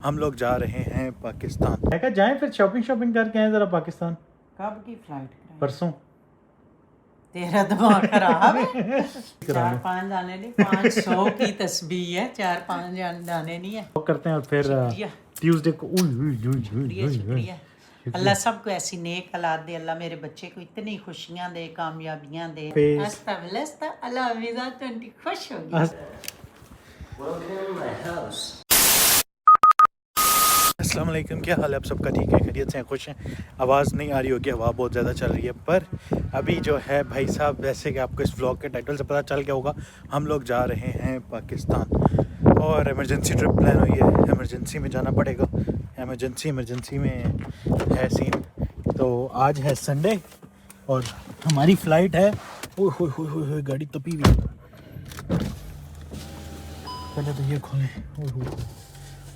हम लोग जा रहे हैं पाकिस्तान। मैं कहा जाएं फिर शॉपिंग करके आए जरा पाकिस्तान। कब की फ्लाइट परसों। तेरा दिमाग खराब है। 4-5 जाने नहीं, 500 की तस्बीह है, 4-5 जाने नहीं है। करते हैं और फिर ट्यूसडे को शुक्रिया अल्लाह सबको ऐसी नेक औलाद दे, अल्लाह मेरे बच्चे को इतनी खुशियां दे, कामयाबियां दे। अल्लाह हमेशा तुझी खुश होगी। अस्सलाम वालेकुम, क्या हाल है आप सबका? ठीक है, खैरियत से हैं, खुश हैं? आवाज़ नहीं आ रही होगी, हवा बहुत ज़्यादा चल रही है। पर अभी जो है भाई साहब, वैसे कि आपको इस व्लॉग के टाइटल से पता चल गया होगा, हम लोग जा रहे हैं पाकिस्तान और इमरजेंसी ट्रिप प्लान हुई है। इमरजेंसी में जाना पड़ेगा, इमरजेंसी में है सीन। तो आज है संडे और हमारी फ़्लाइट है। ओह हो गाड़ी तपी हुई। पहले तो ये खोलें।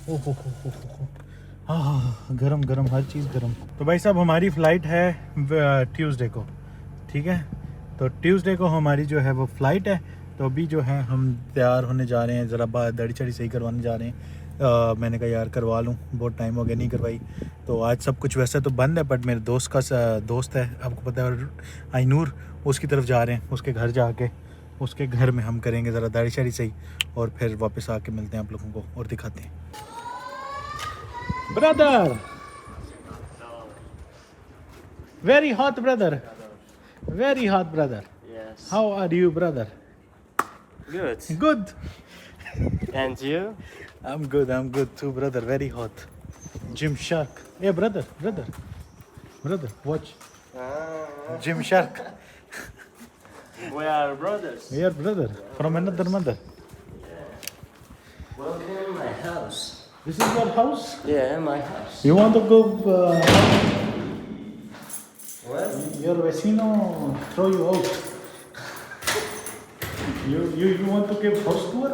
ओह हो हाँ, गरम हर चीज़ गरम। तो भाई साहब हमारी फ़्लाइट है ट्यूसडे को, ठीक है। तो ट्यूसडे को हमारी जो है वो फ़्लाइट है। तो अभी जो है हम तैयार होने जा रहे हैं, ज़रा दाढ़ी चढ़ी सही करवाने जा रहे हैं। मैंने कहा यार करवा लूँ, बहुत टाइम हो गया नहीं करवाई। तो आज सब कुछ वैसे तो बंद है, बट मेरे दोस्त का दोस्त है, आपको पता है, आइनूर, उसकी तरफ जा रहे हैं। उसके घर जाके उसके घर में हम करेंगे ज़रा दाढ़ी चढ़ी सही, और फिर वापस आके मिलते हैं आप लोगों को और दिखाते हैं। Brother, very hot brother, very hot brother. Yes. How are you, brother? Good. Good. And you? I'm good too, brother. Very hot. Gymshark. Hey, brother, watch. Gymshark. We are brothers. We are brother from another mother. Welcome to my house. This is your house? Yeah, my house. You want to go? What? Your vecino throw you out. You want to give house tour?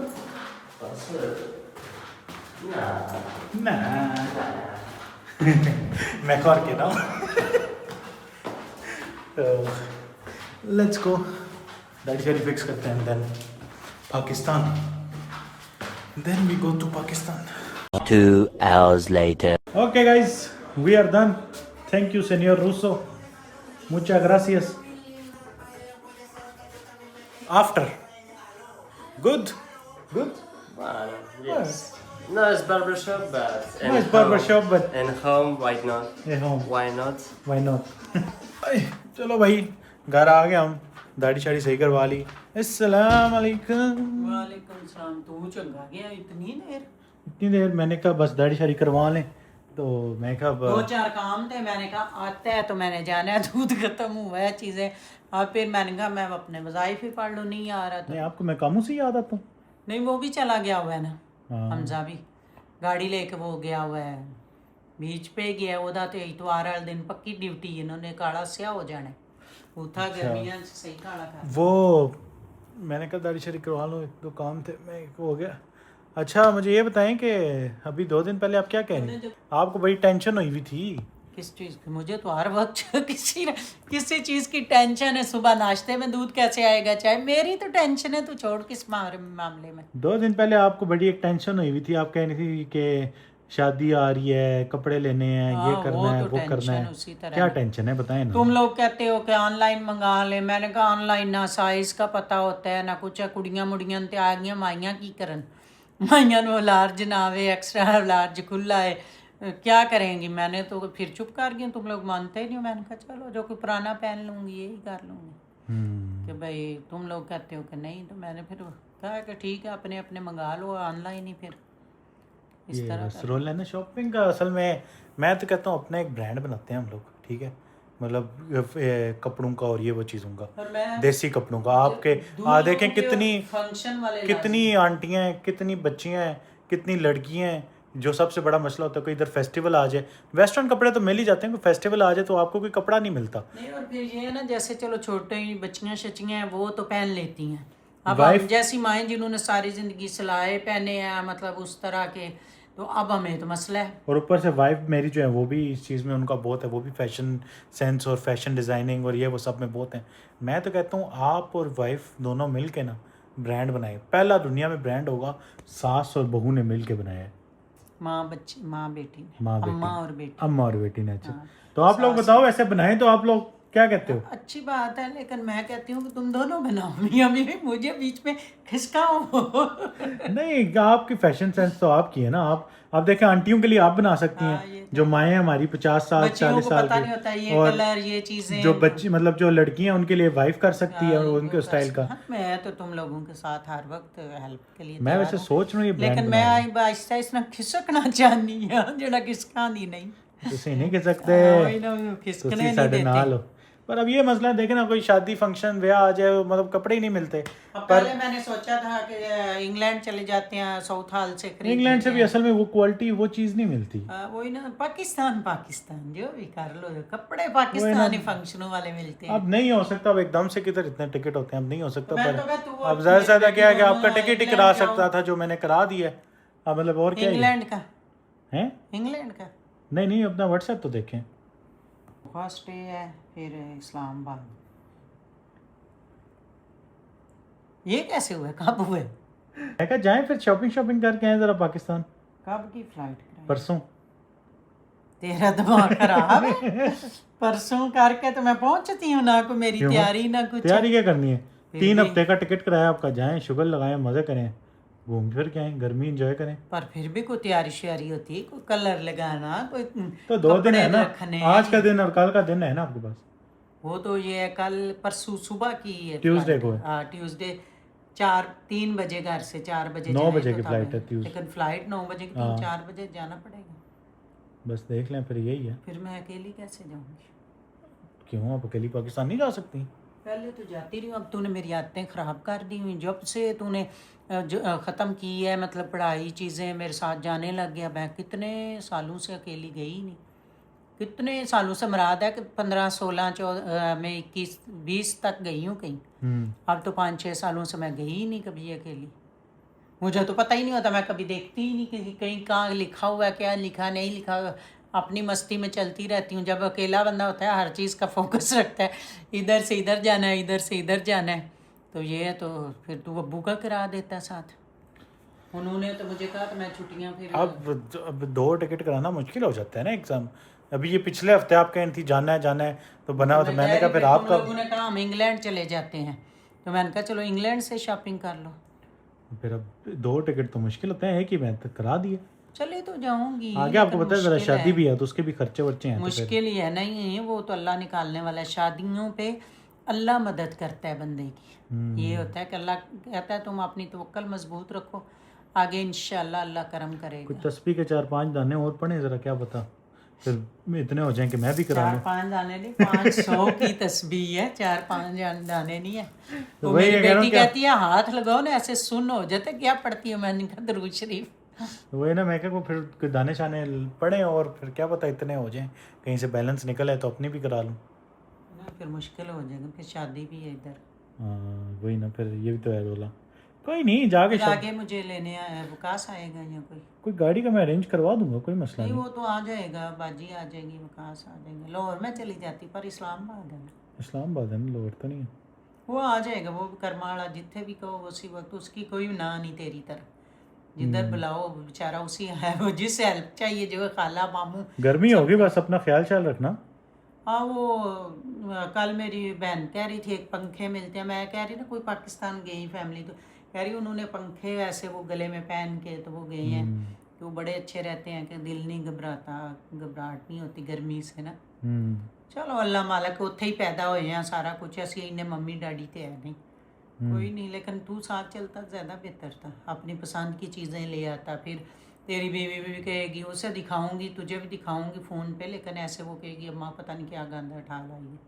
Password? Nah. Nah. मैं और के ना. Let's go. दाढ़ी sari fix करते हैं, then Pakistan. Then we go to Pakistan. 2 hours later. Okay guys, we are done. Thank you, Senor Russo. Muchas gracias. After. Good? Well, yes. No, it's barbershop, but. No, it's barbershop, but. And home, why not? Hey, home. Why not? Why not? चलो भाई, घर आ गए हम, दाढ़ी शाड़ी सही करवा ली। अस्सलाम वालेकुम। वालेकुम सलाम। तू चंगा गया इतनी देर मैंने कहा बस दाढ़ी शाड़ी करवा लें। तो मैं कहा 2-4 काम थे, मैंने कहा आता है तो मैंने जाना है, दूध खत्म हुआ है चीज़ें। और फिर मैंने कहा मैं अपने वज़ाइफ ही पढ़ लूँ, नहीं आ रहा तो। नहीं, आपको मैं कामों से याद आता हूँ। नहीं, वो भी चला गया हुआ है ना, हमजा भी गाड़ी लेके वो गया हुआ है, बीच पे गया। ਉਹਦਾ ਤੇ ਇਤਵਾਰ ਵਾਲੇ ਦਿਨ पक्की ड्यूटी, इन्होंने काला स्या हो जाना, उठा गर्मियां सही काला कर। वो मैंने कहा दाढ़ी शाड़ी करवा लूँ, 1-2 काम थे, मैं हो गया। अच्छा मुझे ये बताएं कि अभी 2 दिन पहले आप क्या कह रही हैं? आपको बड़ी टेंशन हुई थी। किस चीज़ की? मुझे तो हर वक्त किसी चीज़ की टेंशन है। सुबह नाश्ते में दूध कैसे आएगा, चाहे मेरी तो टेंशन है, तो छोड़ किस मामले में। 2 दिन पहले आपको बड़ी एक टेंशन हुई थी, आप कह रही थी कि शादी आ रही है, कपड़े लेने हैं, ये करना है, वो करना है। उसी तरह क्या टेंशन है बताएं ना। तुम लोग कहते हो कि ऑनलाइन मंगा ले, मैंने कहा ऑनलाइन ना साइज का पता होता है ना कुछ है। कुड़ियां मुड़ियां ते आ गई, माइयां की करन, माइयां नो लार्ज ना आवे, एक्स्ट्रा लार्ज खुला है, क्या करेंगी। मैंने तो फिर चुप कर गई, तुम लोग मानते ही नहीं। मैंने कहा चलो जो कोई पुराना पहन लूँगी, यही कर लूँगी। कि भाई तुम लोग कहते हो कि नहीं, तो मैंने फिर कहा कि ठीक है, अपने अपने मंगा लो ऑनलाइन ही। फिर इस तरह रोल है ना शॉपिंग का। असल में मैं तो कहता हूँ अपना एक ब्रांड बनाते हैं हम लोग, ठीक है। मतलब कपड़ों का और ये वो चीज़ों का, देसी कपड़ों का। आपके देखें कितनी आंटियाँ हैं, कितनी बच्चियाँ हैं, कितनी लड़कियाँ हैं। जो सबसे बड़ा मसला होता है, कोई इधर फेस्टिवल आ जाए, वेस्टर्न कपड़े तो मिल ही जाते हैं, कोई फेस्टिवल आ जाए तो आपको कोई कपड़ा नहीं मिलता। नहीं, और फिर ये है ना, जैसे चलो छोटे ही बच्चियाँ शच्चियाँ हैं, वो तो पहन लेती हैं। अब हम जैसी माएँ जिन्होंने सारी ज़िंदगी सिलाए पहने हैं, मतलब उस तरह के, तो अब हमें तो मसला है। और ऊपर से वाइफ मेरी जो है वो भी इस चीज़ में उनका बहुत है, वो भी फैशन सेंस और फैशन डिज़ाइनिंग और ये वो सब में बहुत हैं। मैं तो कहता हूँ आप और वाइफ दोनों मिल के ना ब्रांड बनाए। पहला दुनिया में ब्रांड होगा, सास और बहू ने मिल के बनाया है। माँ बेटी माँ बेटी। अम्मा और बेटी। अम्मा और बेटी ने, अच्छा। हाँ। तो आप लोग बताओ, ऐसे बनाए तो आप लोग क्या कहते हो? अच्छी बात है, लेकिन मैं कहती हूँ कि तुम दोनों बनाओ, मियाँ बीवी, मुझे बीच में खिसकाओ। नहीं, आपकी फैशन सेंस तो आपकी है ना। आप देखें, आंटियों के लिए आप बना सकती हाँ, हैं, ये तो जो माएँ हमारी 50 साल बच्चियों 40 को साल पता की, नहीं होता ये और कलर, ये चीजें जो बच्ची मतलब जो लड़कियां, उनके लिए वाइफ कर सकती है हाँ, ये उनके वो स्टाइल का। हाँ, मैं तो तुम लोगों के साथ हर वक्त हेल्प के लिए मैं तैयार वैसे हूँ। सोच रहा हूँ ये ब्रांड लेकिन मैं आई आहिस्ता आहिस्ता खिसकना चाहनी है, जेड़ा खिसकांदी नहीं। ਤੁਸੀਂ नहीं कह सकते, वही ना, खिसकने ਤੁਸੀਂ नहीं ਸਾਡੇ देते। नाल हो। पर अब ये मसला देखे ना, कोई शादी फंक्शन ब्याह आ जाए, मतलब कपड़े ही नहीं मिलते। अब पर पहले मैंने सोचा था कि इंग्लैंड चले जाते हैं, साउथ हाल से खरीद इंग्लैंड से लेते भी हैं। असल में वो क्वालिटी, वो चीज़ नहीं मिलती। वही ना, पाकिस्तान जो भी कर लो, कपड़े ना। पाकिस्तानी फंक्शनों वाले मिलते हैं। अब नहीं हो सकता, अब एकदम से किधर इतने टिकट होते हैं, अब नहीं हो सकता। मैं पर तो कहता हूँ अब ज़्यादा से ज़्यादा क्या है कि दोनों आपका टिकट ही इंग्लैंड करा जाओ। सकता था, जो मैंने करा दिया है। अब मतलब और क्या इंग्लैंड का है? इंग्लैंड का नहीं, अपना व्हाट्सएप तो देखें। फर्स्ट डे है, फिर इस्लामाबाद। ये कैसे हुए, कब हुए? मैं कहा जाएं फिर शॉपिंग करके आए ज़रा पाकिस्तान। कब की फ्लाइट कराई? परसों। तेरा दिमाग खराब है। परसों करके तो मैं पहुंचती हूँ ना, कोई मेरी क्यों? तैयारी ना कुछ। तैयारी क्या करनी है? फिर 3 भी- हफ्ते का टिकट कराया आपका, जाएं, शुगर लगाएं, मजे करें, घूम फिर के आए, गर्मी एंजॉय करें। पर फिर भी कोई तैयारी श्यारी होती है, कोई कलर लगाना, कोई तो 2 दिन कपड़े है ना, रखने। आज का दिन और कल का दिन है ना आपके पास। वो तो ये है, कल परसों सुबह की है ट्यूसडे flight। को है। हाँ, ट्यूसडे 3 बजे घर से 4 बजे 9 जाएं बजे तो की तब फ्लाइट है है। ट्यूसडे। लेकिन फ्लाइट 9 बजे की, हाँ। 4 बजे जाना पड़ेगा। बस देख लें, फिर यही है। फिर मैं अकेली कैसे जाऊंगी? क्यों, आप अकेली पाकिस्तान नहीं जा सकती? पहले तो जाती रही हूँ, अब तूने मेरी आदतें ख़राब कर दी हुई। जब से तूने ख़त्म की है, मतलब पढ़ाई चीज़ें, मेरे साथ जाने लग गया। मैं कितने सालों से अकेली गई ही नहीं, कितने सालों से, मुराद है कि 15 16 14 में 21 20 तक गई हूँ कहीं। अब तो 5 6 सालों से मैं गई ही नहीं कभी अकेली। मुझे तो पता ही नहीं होता, मैं कभी देखती ही नहीं कि कहीं कहाँ लिखा हुआ है, क्या लिखा नहीं लिखा हुआ। अपनी मस्ती में चलती रहती हूँ। जब अकेला बंदा होता है, हर चीज़ का फोकस रखता है, इधर से इधर जाना है, इधर से इधर जाना है। तो ये है, तो फिर तू अब्बू का करा देता साथ। उन्होंने तो मुझे कहा, तो मैं छुट्टियाँ फिर अब 2 टिकट कराना मुश्किल हो जाता है ना एग्जाम। अभी ये पिछले हफ्ते आप कहीं थी जाना है, तो बना हो, तो मैंने कहा फिर तुम आपका। लोगों ने कहा हम इंग्लैंड चले जाते हैं, तो मैंने कहा चलो इंग्लैंड से शॉपिंग कर लो। फिर अब 2 टिकट तो मुश्किल होते हैं, एक ही मैं तो करा दिए। चले तो जाऊंगी, आगे आपको लेकिन पता है, जरा मुश्किल शादी भी है तो उसके भी खर्चे वर्चे हैं। तो फिर मुश्किल ही है। नहीं, वो तो अल्लाह निकालने वाला है। शादियों पे अल्लाह मदद करता है बंदे की। ये होता है कि अल्लाह कहता है तुम अपनी तवक्कल मजबूत रखो, आगे इंशाल्लाह अल्लाह करम कुछ करेगा। तस्बीह के 4-5 दाने और पड़े, जरा क्या पता फिर इतने हो जाएं कि मैं भी करा लूं। 4-5 दाने नहीं, 500 की तस्बीह है, 4-5 दाने नहीं है। तो वो वही मेरी कह रहा हूं बेटी क्या- कहती है हाथ लगाओ ना, ऐसे सुन हो जाते। क्या पढ़ती हूँ मैंने कहा दरूद शरीफ। तो वही ना, मैं क्या को फिर कोई दाने शाने पड़े, और फिर क्या पता इतने हो जाएं, कहीं से बैलेंस निकल आए तो अपनी भी करा लूं। ना, फिर मुश्किल हो जाएगा, फिर शादी भी है इधर। हाँ वही ना, फिर ये भी तो है रोला। कोई नहीं, जाके फिर आगे मुझे लेने आया, विकास आएगा या कोई गाड़ी का मैं अरेंज करवा दूंगा, कोई मसला नहीं। नहीं। वो तो आ जाएगा, बाजी आ जाएगी, विकास आ जाएंगे। लाहौर में चली जाती, पर इस्लामाबाद है ना। इस्लामाबाद है ना, लोअर तो नहीं है। वो आ जाएगा, वो करमाड़ा जिथे भी कहो उसी वक्त, उसकी कोई ना नहीं तेरी तरह। जिधर बुलाओ बेचारा उसी है, वो जिससे हेल्प चाहिए, जो खाला मामू। गर्मी होगी, बस अपना ख्याल ख्याल रखना। हाँ, वो कल मेरी बहन कह रही थी एक पंखे मिलते हैं। मैं कह रही ना कोई पाकिस्तान गई फैमिली, तो कह रही उन्होंने पंखे ऐसे वो गले में पहन के तो वो गए हैं, कि वो बड़े अच्छे रहते हैं, कि दिल नहीं घबराता, घबराहट नहीं होती गर्मी से ना। चलो अल्लाह मालक, उत्थे ही पैदा होए हैं सारा कुछ, असी इन्हें मम्मी डैडी तो है नहीं, कोई नहीं। लेकिन तू साथ चलता ज़्यादा बेहतर था, अपनी पसंद की चीज़ें ले आता। फिर तेरी बीवी भी कहेगी, उसे दिखाऊंगी, तुझे भी दिखाऊंगी फ़ोन पे, लेकिन ऐसे वो कहेगी अम्मा पता नहीं क्या गंदा ठाल आई है।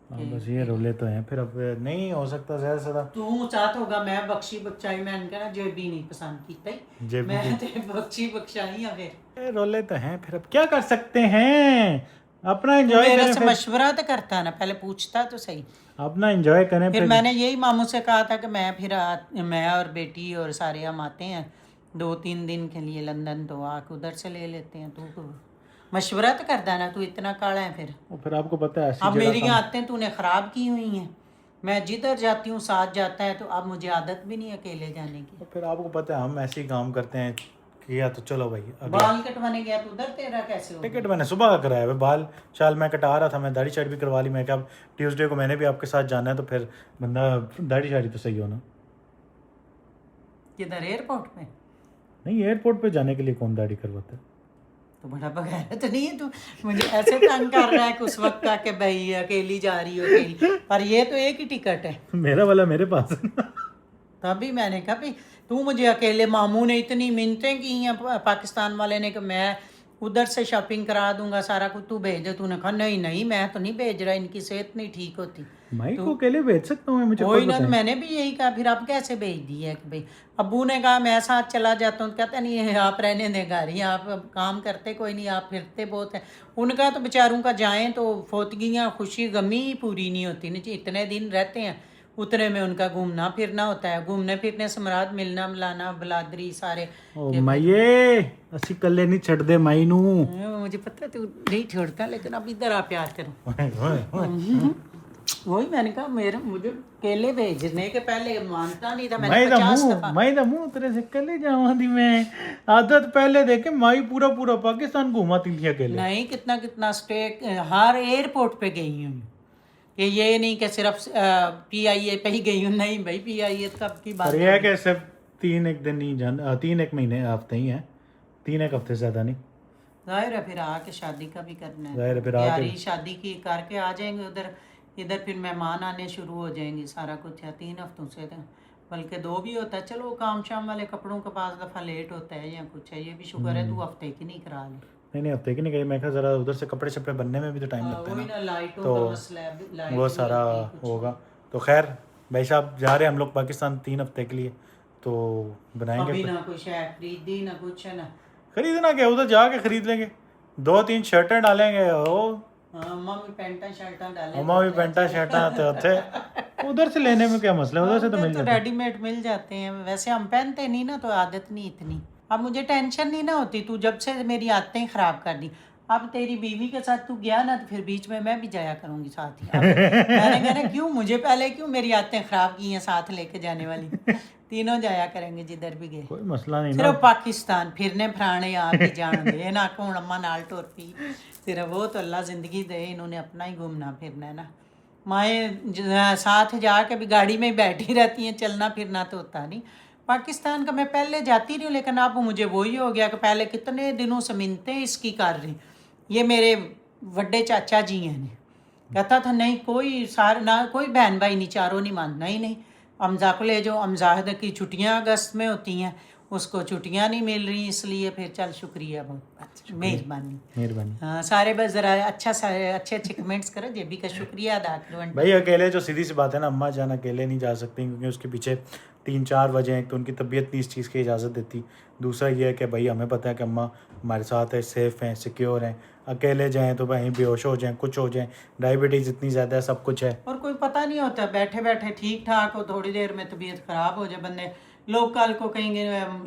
हाँ बस ये रोले तो हैं। फिर अब नहीं हो सकता ज़्यादा से ज़्यादा। तू चाहत होगा मैं बख्शी बख्शाई, मैंने कहा जो भी नहीं पसंद की जे भी मैं ते बख्शी बख्शाई है। फिर ये रोले तो हैं, फिर अब क्या कर सकते हैं, अपना एंजॉय मेरे करें। से फिर मशवरा तो करता ना, पहले पूछता तो सही। अपना एंजॉय करें। फिर फिर मैंने यही मामू से कहा था कि मैं फिर मैं और बेटी और सारे हम आते हैं 2-3 दिन के लिए लंदन, तो आके उधर से ले लेते हैं। तू मशवरा तो करता ना, तू इतना काला है। फिर आपको पता है ऐसी अब जगह मेरी आदतें तूने ख़राब की हुई हैं। मैं जिधर जाती हूँ साथ जाता है, तो अब मुझे आदत भी नहीं अकेले जाने की। तो फिर आपको पता है हम ऐसे ही काम करते हैं या तो चलो भाई अगला बाल कटवाने गया तो उधर तेरा कैसे हो टिकट मैंने सुबह का कराया है, बाल शाल मैं कटा रहा था, मैं दाढ़ी शाड़ी भी करवा ली। मैं क्या अब ट्यूसडे को मैंने भी आपके साथ जाना है तो फिर बंदा दाढ़ी शाड़ी तो सही हो ना। किधर एयरपोर्ट पे? नहीं एयरपोर्ट पे जाने के लिए कौन दाढ़ी करवाता है? तो बड़ा बगैरत नहीं है तू, मुझे ऐसे तंग कर रहा है कि उस वक्त का कि भाई अकेली जा रही हो अकेली, पर ये तो एक ही टिकट है। मेरा वाला मेरे पास है ना। तभी मैंने कहा भाई तू मुझे अकेले, मामू ने इतनी मिन्नतें की हैं पाकिस्तान वाले ने कि मैं उधर से शॉपिंग करा दूंगा सारा कुछ, तू भेज दे। तूने कहा नहीं नहीं मैं तो नहीं भेज रहा, इनकी सेहत नहीं ठीक होती। माई को अकेले भेज सकता हूँ मैं, मुझे कोई खुद ना, तो बताएं। मैंने भी यही कहा, फिर अब कैसे भेज दी है कि भाई अब्बू ने कहा मैं साथ चला जाता हूँ, कहता नहीं है आप रहने दें घर ही, आप काम करते कोई नहीं, आप फिरते बहुत हैं। उनका तो बेचारों का जाएं तो फोतगियाँ खुशी गमी ही पूरी नहीं होती ना जी, इतने दिन रहते हैं उतने में उनका घूमना फिरना होता है। घूमने फिरने से मुराद मिलना मिलाना बलादरी सारे। ओ माइये ਅਸੀਂ ਕੱਲੇ नहीं ਛੱਡ दे माई नू। मुझे पता है तू नहीं छोड़ता, लेकिन अब इधर आ प्यार करो। ओए ओए ओए वही मैंने कहा मेरे मुझे केले भेजने के पहले मानता नहीं था, माई मैंने दा 50 मुंह दफा माई दा मुंह तेरे से कले जावां दी मैं आदत पहले देखे माई पूरा पूरा पाकिस्तान घुमाती थी अकेले। नहीं कितना कितना स्टेट हर एयरपोर्ट पे गई हूँ, कि ये नहीं कि सिर्फ PIA पे ही गई हूँ, नहीं भाई PIA कब की बात पर यह है कि सिर्फ 3 दिन नहीं जान 3 महीने हफ्ते ही हैं, 3 हफ्ते से ज्यादा नहीं। जाहिर है फिर आके शादी का भी करना है, जाहिर है फिर आके- तैयारी शादी की करके आ जाएंगे उधर, इधर फिर मेहमान आने शुरू हो जाएंगे, सारा कुछ है 3 हफ्तों से तो, बल्कि 2 भी होता है। चलो काम शाम वाले कपड़ों का 5 दफ़ा लेट होता है या कुछ है, ये भी शुक्र है तू हफ्ते की नहीं करा ली। नहीं हफ्ते की नहीं गई, मैं कहा जरा उधर से कपड़े शपड़े बनने में भी तो टाइम लगता है वही ना, ना लाइटों तो का मसला है, लाइट वो नहीं सारा होती, कुछ होगा। तो खैर भाई साहब जा रहे हैं हम लोग पाकिस्तान 3 हफ्ते के लिए, तो बनाएंगे अभी ना कुछ है खरीदी ना कुछ है ना। खरीदना क्या, उधर जाके खरीद लेंगे, 2-3 शर्टें डालेंगे ओ हाँ मम्मी पैंटा शर्टा डाले, अम्मा भी पेंटा शर्टा थे उधर से लेने में क्या मसला है, उधर से तो मिल तो जाता है। रेडीमेड मिल जाते हैं, वैसे हम पहनते नहीं ना तो आदत नहीं इतनी। अब मुझे टेंशन नहीं ना होती, तू जब से मेरी आदतें खराब कर दी, अब तेरी बीवी के साथ तू गया ना तो फिर बीच में मैं भी जाया करूंगी साथ ही। अब मैंने कहना क्यों मुझे पहले क्यों मेरी आदतें खराब की हैं साथ लेके जाने वाली, तीनों जाया करेंगे जिधर भी गए। कोई मसला नहीं ना। सिर्फ पाकिस्तान फिरने फराने आप ही जान दे ना, कौन अम्मा नाल टोर पी, सिर्फ वो तो अल्लाह ज़िंदगी दे, इन्होंने अपना ही घूमना फिरना है ना। माएँ साथ जाके भी गाड़ी में ही बैठी रहती हैं, चलना फिरना तो होता नहीं। पाकिस्तान का मैं पहले जाती रही हूँ, लेकिन अब मुझे वही हो गया कि पहले कितने दिनों से मिन्नतें इसकी कर रही। ये मेरे बड़े चाचा जी हैं, कहता था नहीं कोई सार ना कोई बहन भाई नहीं, चारों नहीं मानना ही नहीं। अमजा को ले जाओ, अमजाहद की छुट्टियां अगस्त में होती हैं, उसको छुट्टियां नहीं मिल रही, इसलिए फिर चल शुक्रिया बहुत मेहरबानी। मेहरबानी हाँ सारे बस ज़रा अच्छे अच्छे कमेंट्स करो, जेबी का शुक्रिया अदा करो। भाई अकेले जो सीधी सी बात है ना, अम्मा जान अकेले नहीं जा सकती क्योंकि उसके पीछे 3-4 वजह हैं। तो उनकी तबीयत नहीं इस चीज़ की इजाज़त देती। दूसरा ये है कि भाई हमें पता है कि अम्मा हमारे साथ है, सेफ़ हैं, सिक्योर हैं। अकेले जाएं तो भाई बेहोश हो जाएं, कुछ हो जाएं, डायबिटीज़ इतनी ज़्यादा है, सब कुछ है। और कोई पता नहीं होता, बैठे बैठे ठीक ठाक हो, थोड़ी देर में तबीयत ख़राब हो जाए बंदे। लोग कल को कहेंगे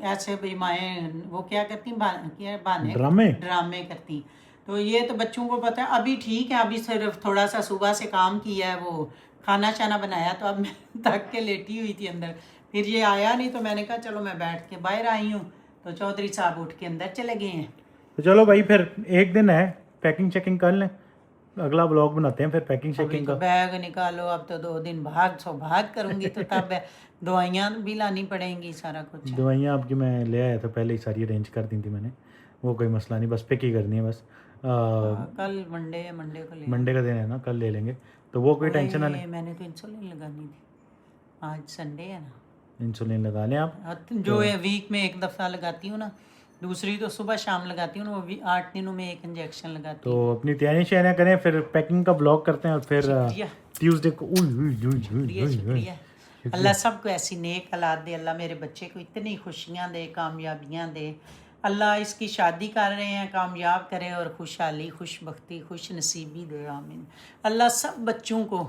ऐसे भाई माएँ वो क्या करती बहाने ड्रामे करती। तो ये तो बच्चों को पता है। अभी ठीक है, अभी सिर्फ थोड़ा सा सुबह से काम किया है, वो खाना शाना बनाया, तो अब मैं थक के लेटी हुई थी अंदर। फिर ये आया नहीं तो मैंने कहा चलो मैं बैठ के बाहर आई हूँ, तो चौधरी साहब उठ के अंदर चले गए हैं। तो चलो भाई फिर एक दिन है, पैकिंग चेकिंग कर लें, अगला ब्लॉग बनाते हैं फिर पैकिंग अभी शेकिंग तो का। बैग निकालो, अब तो 2 दिन भाग करूँगी, तो तब दवाइयाँ भी लानी पड़ेंगी, सारा कुछ है। दवाइयाँ आपकी मैं ले आया था पहले ही, सारी अरेंज कर दी थी मैंने, वो कोई मसला नहीं, बस पिक ही करनी है बस। कल मंडे को ले मंडे का दिन है ना, कल ले लेंगे, तो वो कोई टेंशन ना लें। मैंने तो इंसुलिन लगानी थी, आज संडे है ना। इंसुलिन लगा लें आप। जो वीक में 1 दफ़ा लगाती हूँ ना, दूसरी तो सुबह शाम लगाती हूँ ना, वो भी 8 दिनों में 1 इंजेक्शन लगाती हूँ। तो अपनी तैयारी शेयर करें, फिर पैकिंग का ब्लॉग करते हैं और फिर शुक्रिया। ट्यूसडे को शुक्रिया। अल्लाह सबको ऐसी नेक औलाद दे, अल्लाह मेरे बच्चे को इतनी खुशियाँ दे, कामयाबियाँ दे। अल्लाह इसकी शादी कर रहे हैं, कामयाब करे और खुशहाली, खुशबख्ती, खुश नसीबी दे, आमीन। अल्लाह सब बच्चों को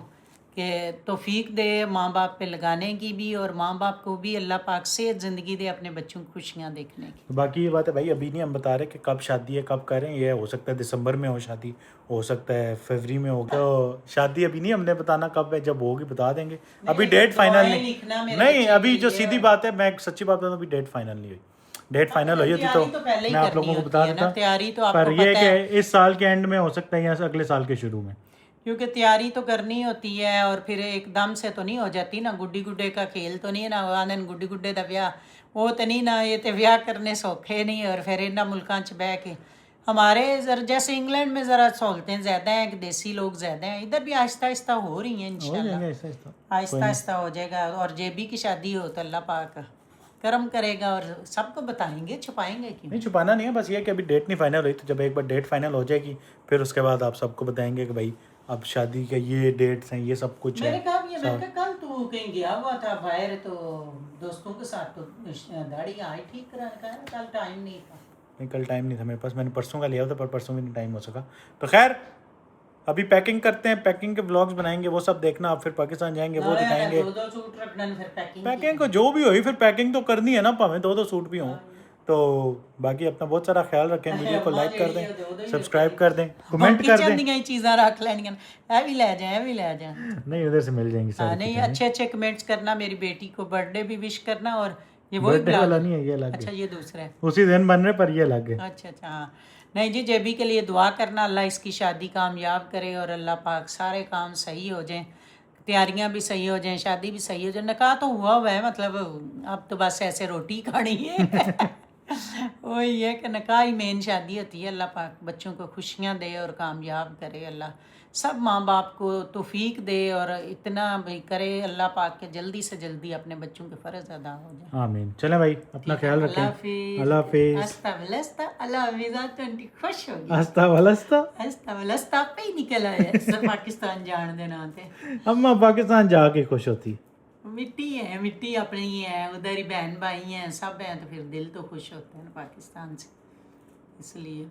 के तौफीक दे माँ बाप पे लगाने की भी, और माँ बाप को भी अल्लाह पाक सेहत ज़िंदगी दे अपने बच्चों को खुशियाँ देखने की। तो बाकी ये बात है भाई, अभी नहीं हम बता रहे कि कब शादी है, कब करें। ये हो सकता है दिसंबर में हो शादी, हो सकता है फरवरी में हो। तो शादी अभी नहीं हमने बताना कब है, जब होगी बता देंगे। अभी डेट फाइनल नहीं, अभी जो सीधी बात है, मैं सच्ची बात बताऊँ, अभी डेट फाइनल नहीं हुई। डेट फाइनल हुई होती तैयारी तो पहले ही मैं आप करनी लोगों को होती बता है ना, देता। तैयारी तो आपको पर ये पता है। कि इस साल के एंड में हो सकता है या अगले साल के शुरू में। क्योंकि तैयारी तो करनी होती है और फिर एकदम से तो नहीं हो जाती ना, गुड्डी गुड्डे का खेल तो नहीं है ना, आनंद गुड्डी गुड्डे का ब्याह वो तो नहीं ना, ये तो ब्याह करने सौखे नहीं। और फिर इन्होंने मुल्कों च बह के हमारे जैसे इंग्लैंड में ज़रा सहूलतें ज़्यादा हैं कि देसी लोग ज़्यादा हैं, इधर भी आहिस्ता आहिस्ता हो रही हैं हो इंशाल्लाह, जाएंगे ऐसा आहिस्ता आहिस्ता हो जाएगा। और जेबी की शादी हो तो अल्लाह पाक करम करेगा और सबको बताएंगे, छुपाएंगे क्यों। नहीं, छुपाना नहीं है, बस ये कि अभी डेट नहीं फाइनल हुई, तो जब एक बार डेट फाइनल हो जाएगी फिर उसके बाद आप सबको बताएंगे कि भाई अब शादी के ये डेट्स हैं, ये सब कुछ है। मैंने कहा ये मैंने कहा कल तू कहीं गया हुआ था बाहर तो दोस्तों के साथ, तो दाढ़ी आई ठीक कराने का, कल टाइम नहीं था। नहीं, कल टाइम नहीं था मेरे पास, मैंने परसों का लिया था पर परसों भी नहीं टाइम हो सका। तो खैर अभी पैकिंग करते हैं, पैकिंग के व्लॉग्स बनाएंगे, वो सब देखना। आप फिर पाकिस्तान जाएंगे वो दिखाएंगे। दो सूट रखना फिर पैकिंग को जो भी हुई फिर पैकिंग तो करनी है ना, भावें दो सूट भी हों। तो बाकी अपना बहुत सारा ख्याल रखें, वीडियो को लाइक कर दें, सब्सक्राइब कर दें, कमेंट कर दें। दी चीज़ां रख लैनियां, ए भी ले जाए, ए भी ले जाए। नहीं, उधर से मिल जाएंगी सारी नहीं, चीज़ें। अच्छे अच्छे कमेंट्स करना, मेरी बेटी को बर्थडे भी विश करना। और ये वही बर्थडे वाला नहीं है, ये अलग अच्छा है, ये दूसरा है, उसी दिन बन रहे पर ये अलग है। अच्छा अच्छा हाँ। नहीं जी, जेबी के लिए दुआ करना, अल्लाह इसकी शादी कामयाब करे और अल्लाह पाक सारे काम सही हो जाएं, तैयारियां भी सही हो जाएं, शादी भी सही हो जाए। निकाह तो हुआ है, मतलब अब तो बस ऐसे रोटी खानी है वही है कि निकाह ही मेन शादी होती है। अल्लाह पाक बच्चों को खुशियाँ दे और कामयाब करे, अल्लाह सब माँ बाप को तौफीक दे और इतना भी करे अल्लाह पाक के जल्दी से जल्दी अपने बच्चों के फ़र्ज अदा हो जाए। आमीन। चलें भाई, अपना ख्याल रखें। अल्लाह हाफिज़। अस्ता अल्लाह हफीज़, आंटी खुश हो गई। हस्ता वलस्ता अस्ता पे ही निकल आया सब पाकिस्तान जान देना थे। अम्मा पाकिस्तान जाके खुश होती। मिट्टी है, मिट्टी अपनी है, उधर ही बहन भाई हैं, सब हैं, तो फिर दिल तो खुश होते हैं ना पाकिस्तान से, इसलिए।